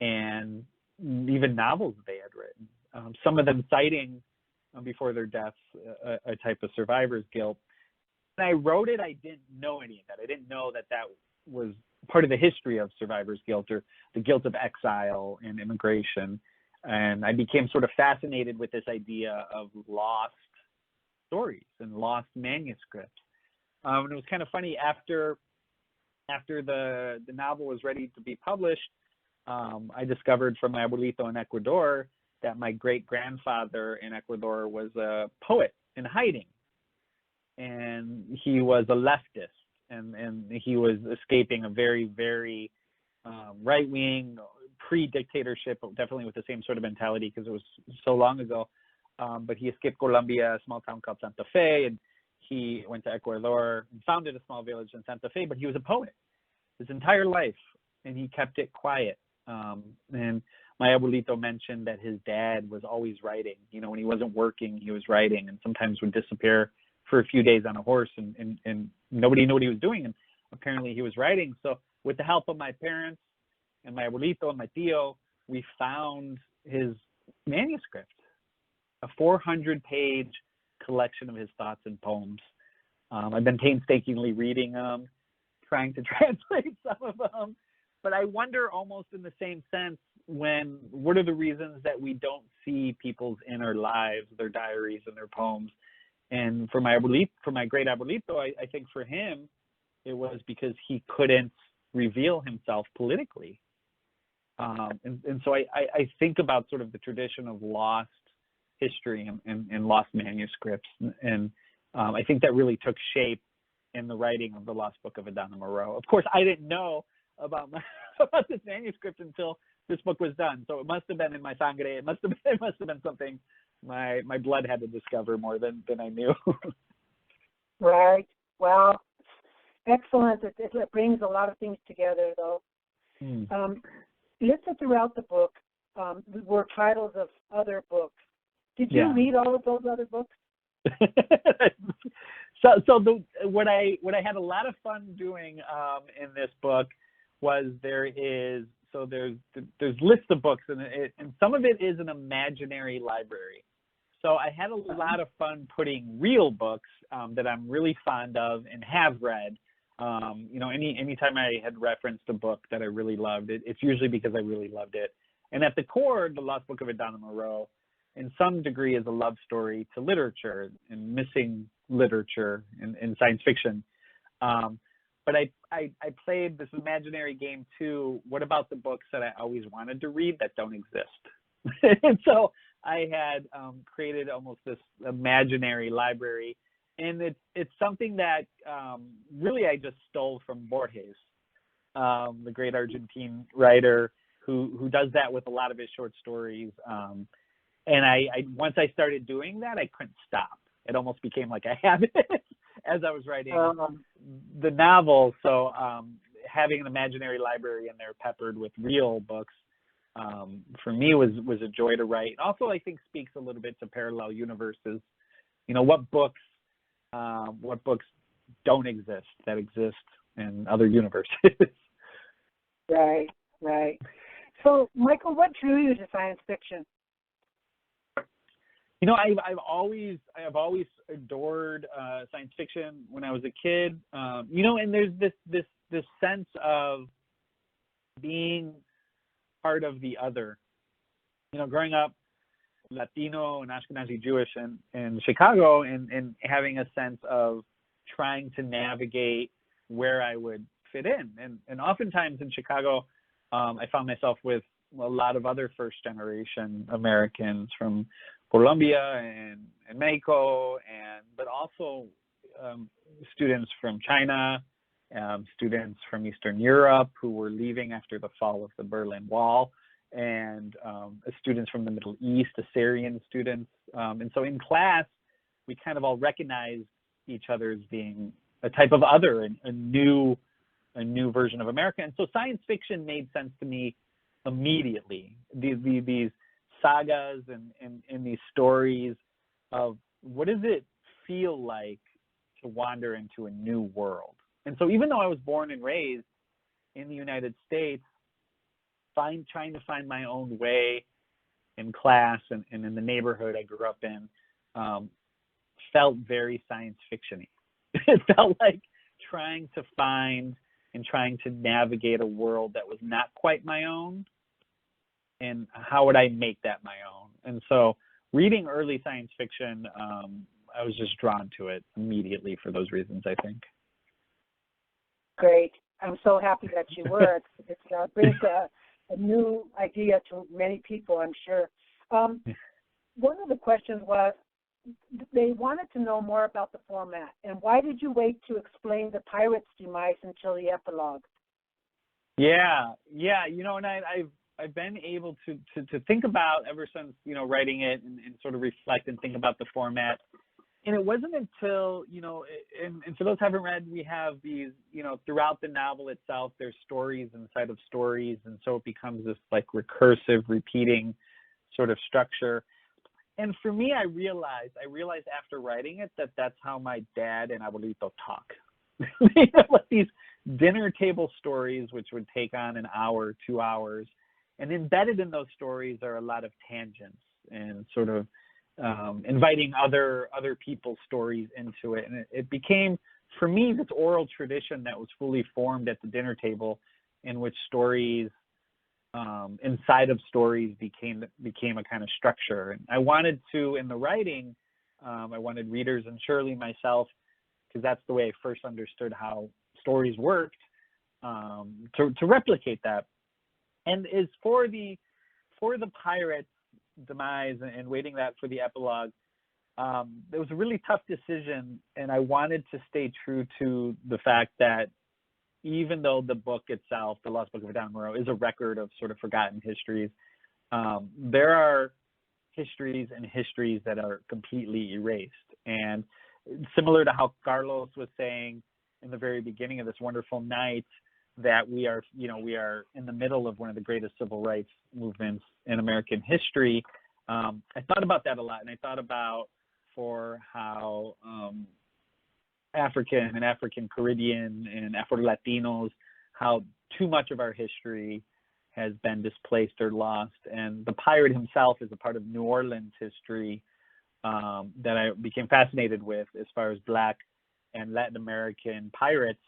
and even novels they had written, some of them citing before their deaths a type of survivor's guilt. When I wrote it, I didn't know any of that. I didn't know that was part of the history of survivor's guilt, or the guilt of exile and immigration. And I became sort of fascinated with this idea of lost stories and lost manuscripts. And it was kind of funny, after after the novel was ready to be published, I discovered from my abuelito in Ecuador that my great-grandfather in Ecuador was a poet in hiding. And he was a leftist, and he was escaping a very, very right-wing, pre-dictatorship, definitely with the same sort of mentality because it was so long ago. But he escaped Colombia, a small town called Santa Fe, and he went to Ecuador and founded a small village in Santa Fe, but he was a poet his entire life, and he kept it quiet. And my abuelito mentioned that his dad was always writing. You know, when he wasn't working, he was writing, and sometimes would disappear for a few days on a horse, and nobody knew what he was doing, and apparently he was writing. So with the help of my parents and my abuelito and my tío, we found his manuscript, a 400-page collection of his thoughts and poems. I've been painstakingly reading them, trying to translate some of them, but I wonder almost in the same sense, what are the reasons that we don't see people's inner lives, their diaries and their poems? And for my great abuelito, I think for him, it was because he couldn't reveal himself politically. And so I think about sort of the tradition of lost history and lost manuscripts. And I think that really took shape in the writing of the Lost Book of Adana Moreau. Of course, I didn't know about this manuscript until this book was done. So it must have been in my sangre. It must have been something my blood had to discover more than I knew. Right. Well, excellent. It brings a lot of things together, though. Listed throughout the book were titles of other books. Did you read all of those other books? What I had a lot of fun doing in this book was there's lists of books, and some of it is an imaginary library. So I had a lot of fun putting real books that I'm really fond of and have read. Anytime I had referenced a book that I really loved, it's usually because I really loved it. And at the core, the Lost Book of Adana Moreau, in some degree, is a love story to literature and missing literature in science fiction. But I played this imaginary game too. What about the books that I always wanted to read that don't exist? And so I had created almost this imaginary library, and it's something that really I just stole from Borges, the great Argentine writer who does that with a lot of his short stories. And I once I started doing that, I couldn't stop. It almost became like a habit as I was writing the novel. So having an imaginary library in there peppered with real books for me was a joy to write. Also, I think speaks a little bit to parallel universes. You know, what books don't exist that exist in other universes. Right. So, Michael, what drew you to science fiction? You know, I've always adored science fiction when I was a kid. And there's this sense of being part of the other. You know, growing up Latino and Ashkenazi Jewish in Chicago, and having a sense of trying to navigate where I would fit in. And oftentimes in Chicago, I found myself with a lot of other first-generation Americans from Colombia and Mexico, but also students from China, students from Eastern Europe who were leaving after the fall of the Berlin Wall, and students from the Middle East, Assyrian students. And so in class, we kind of all recognized each other as being a type of other, a new version of America. And so science fiction made sense to me immediately. These sagas and these stories of what does it feel like to wander into a new world. And so even though I was born and raised in the United States, trying to find my own way in class and in the neighborhood I grew up in felt very science fiction-y. It felt like trying to find and trying to navigate a world that was not quite my own, and how would I make that my own? And so reading early science fiction, I was just drawn to it immediately for those reasons, I think. Great. I'm so happy that you were. It brings a new idea to many people, I'm sure. One of the questions was, they wanted to know more about the format, and why did you wait to explain the pirate's demise until the epilogue? Yeah, and I've been able to think about ever since, writing it and sort of reflect and think about the format. And it wasn't until, and for those who haven't read, we have these, throughout the novel itself, there's stories inside of stories. And so it becomes this like recursive, repeating sort of structure. And for me, I realized after writing it that that's how my dad and Abuelito talk. They have like these dinner table stories, which would take on an hour, 2 hours. And embedded in those stories are a lot of tangents and sort of inviting other people's stories into it. And it became, for me, this oral tradition that was fully formed at the dinner table, in which stories inside of stories became a kind of structure. And I wanted to, in the writing, I wanted readers, and surely myself, because that's the way I first understood how stories worked, to replicate that. And is for the pirate's demise and waiting that for the epilogue, it was a really tough decision, and I wanted to stay true to the fact that even though the book itself, The Lost Book of Adana Moreau, is a record of sort of forgotten histories, there are histories that are completely erased. And similar to how Carlos was saying in the very beginning of this wonderful night, that we are in the middle of one of the greatest civil rights movements in American history. I thought about that a lot, and I thought about for how African and African Caribbean and Afro-Latinos, how too much of our history has been displaced or lost. And the pirate himself is a part of New Orleans history that I became fascinated with, as far as Black and Latin American pirates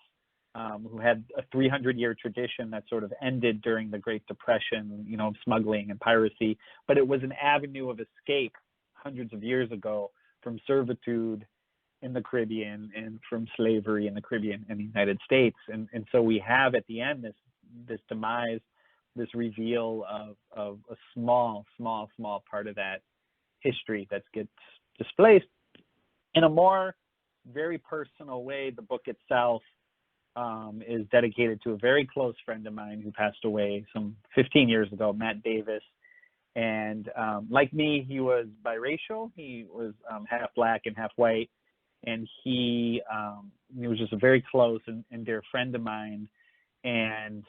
who had a 300-year tradition that sort of ended during the Great Depression, of smuggling and piracy. But it was an avenue of escape hundreds of years ago from servitude in the Caribbean and from slavery in the Caribbean and the United States. And so we have at the end this demise, this reveal of a small part of that history that gets displaced. In a more very personal way, the book itself is dedicated to a very close friend of mine who passed away some 15 years ago, Matt Davis. And like me, he was biracial. He was half Black and half white. And he was just a very close and dear friend of mine. And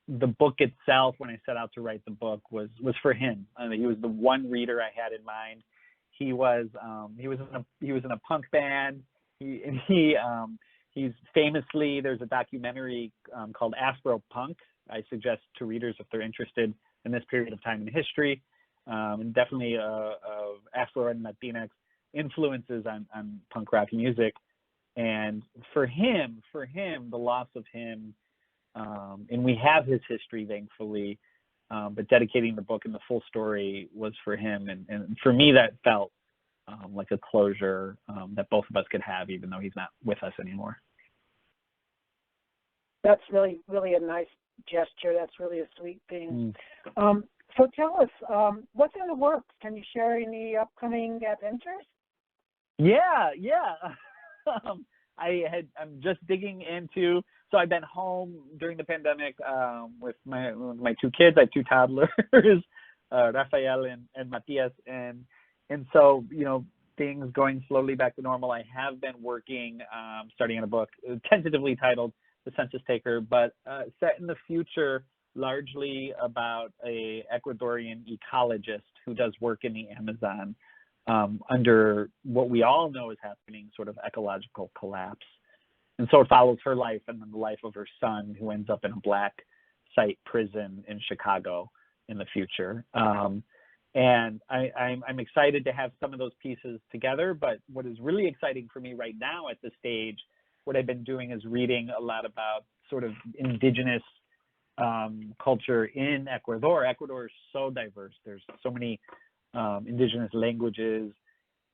the book itself, when I set out to write the book, was for him. He was the one reader I had in mind. He was in a punk band. He's famously, there's a documentary called Afro Punk. I suggest to readers, if they're interested in this period of time in history, and definitely of Afro and Latinx influences on punk rock music. And for him, the loss of him, and we have his history, thankfully, but dedicating the book and the full story was for him. And for me, that felt like a closure that both of us could have, even though he's not with us anymore. That's really, really a nice gesture. That's really a sweet thing. So tell us, what's in the works? Can you share any upcoming adventures? Yeah. I'm just digging into. So I've been home during the pandemic with my two kids. I have two toddlers, Rafael and Matias, and so things going slowly back to normal. I have been working, starting on a book tentatively titled The Census Taker, but set in the future, largely about a Ecuadorian ecologist who does work in the Amazon under what we all know is happening, sort of ecological collapse. And so it follows her life and then the life of her son, who ends up in a Black site prison in Chicago in the future. And I'm excited to have some of those pieces together. But what is really exciting for me right now at this stage, what I've been doing is reading a lot about sort of indigenous culture in Ecuador. Ecuador is so diverse. There's so many indigenous languages.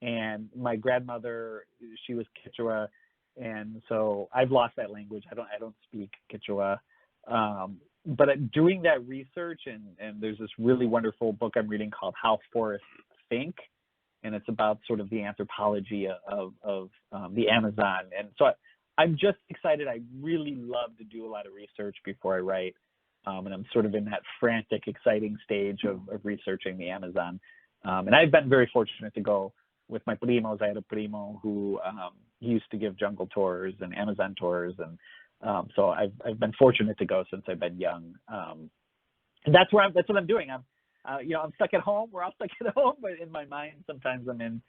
And my grandmother, she was Quechua, and so I've lost that language. I don't speak Quechua. But doing that research, and there's this really wonderful book I'm reading called How Forests Think, and it's about sort of the anthropology of the Amazon. And so I'm just excited. I really love to do a lot of research before I write, and I'm sort of in that frantic, exciting stage of researching the Amazon. And I've been very fortunate to go with my primos. I had a primo who used to give jungle tours and Amazon tours, and so I've been fortunate to go since I've been young. And that's what I'm doing. I'm stuck at home. We're all stuck at home, but in my mind, sometimes I'm in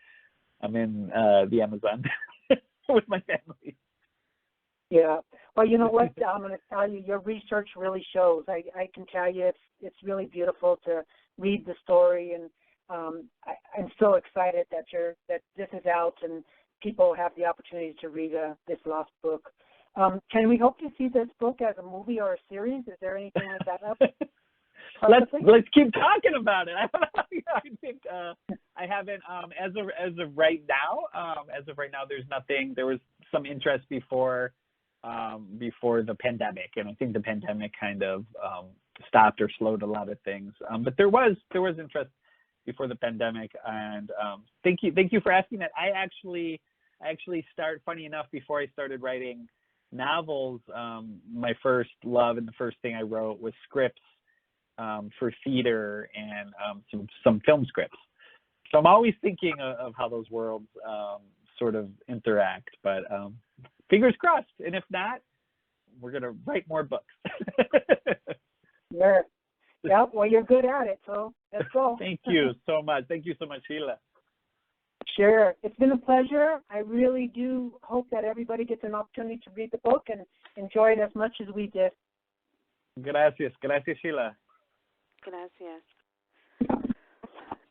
the Amazon with my family. Yeah. Well, you know what? I'm going to tell you, your research really shows. I can tell you it's really beautiful to read the story, and I'm so excited that this is out and people have the opportunity to read this lost book. Can we hope to see this book as a movie or a series? Is there anything like that up? Let's keep talking about it. I don't know. I think I haven't as of right now. As of right now, there's nothing. There was some interest before the pandemic, and I think the pandemic kind of stopped or slowed a lot of things. But there was interest before the pandemic, and thank you for asking that. I actually started. Funny enough, before I started writing novels, my first love and the first thing I wrote was scripts for theater and some film scripts. So I'm always thinking of how those worlds sort of interact, but fingers crossed. And if not, we're going to write more books. Sure. Yeah, well, you're good at it, so let's go. Thank you so much. Thank you so much, Sheila. Sure. It's been a pleasure. I really do hope that everybody gets an opportunity to read the book and enjoy it as much as we did. Gracias. Gracias, Sheila. Gracias.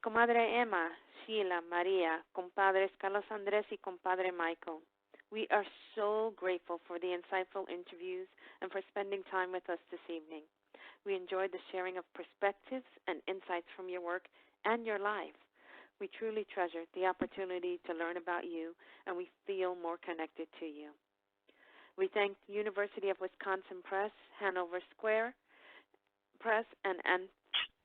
Comadre Emma, Sheila, Maria, compadres Carlos Andrés y compadre Michael. We are so grateful for the insightful interviews and for spending time with us this evening. We enjoyed the sharing of perspectives and insights from your work and your life. We truly treasure the opportunity to learn about you, and we feel more connected to you. We thank University of Wisconsin Press, Hanover Square Press, and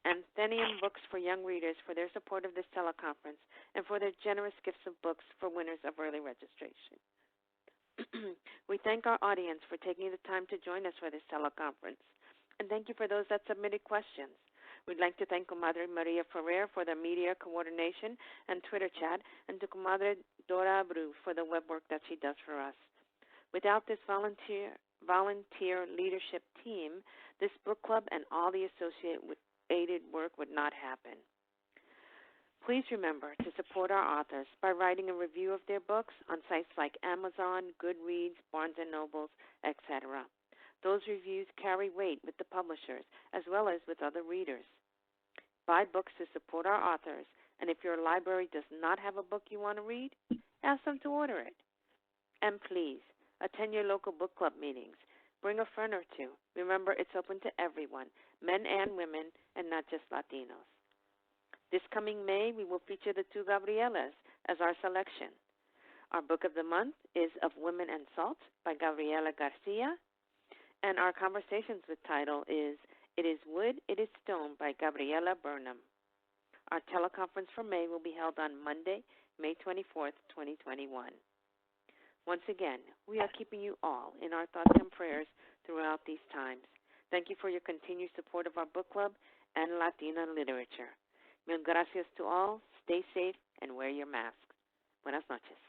Atheneum Books for Young Readers for their support of this teleconference and for their generous gifts of books for winners of early registration. We thank our audience for taking the time to join us for this teleconference, and thank you for those that submitted questions. We'd like to thank Comadre Maria Ferrer for the media coordination and Twitter chat, and to Comadre Dora Abreu for the web work that she does for us. Without this volunteer leadership team, this book club and all the associated work would not happen. Please remember to support our authors by writing a review of their books on sites like Amazon, Goodreads, Barnes & Nobles, etc. Those reviews carry weight with the publishers as well as with other readers. Buy books to support our authors, and if your library does not have a book you want to read, ask them to order it. And please, attend your local book club meetings. Bring a friend or two. Remember, it's open to everyone, men and women, and not just Latinos. This coming May, we will feature the two Gabrielas as our selection. Our book of the month is Of Women and Salt by Gabriela Garcia, and our conversations with title is It is Wood, It is Stone by Gabriela Burnham. Our teleconference for May will be held on Monday, May 24th, 2021. Once again, we are keeping you all in our thoughts and prayers throughout these times. Thank you for your continued support of our book club and Latina literature. Mil gracias to all. Stay safe and wear your mask. Buenas noches.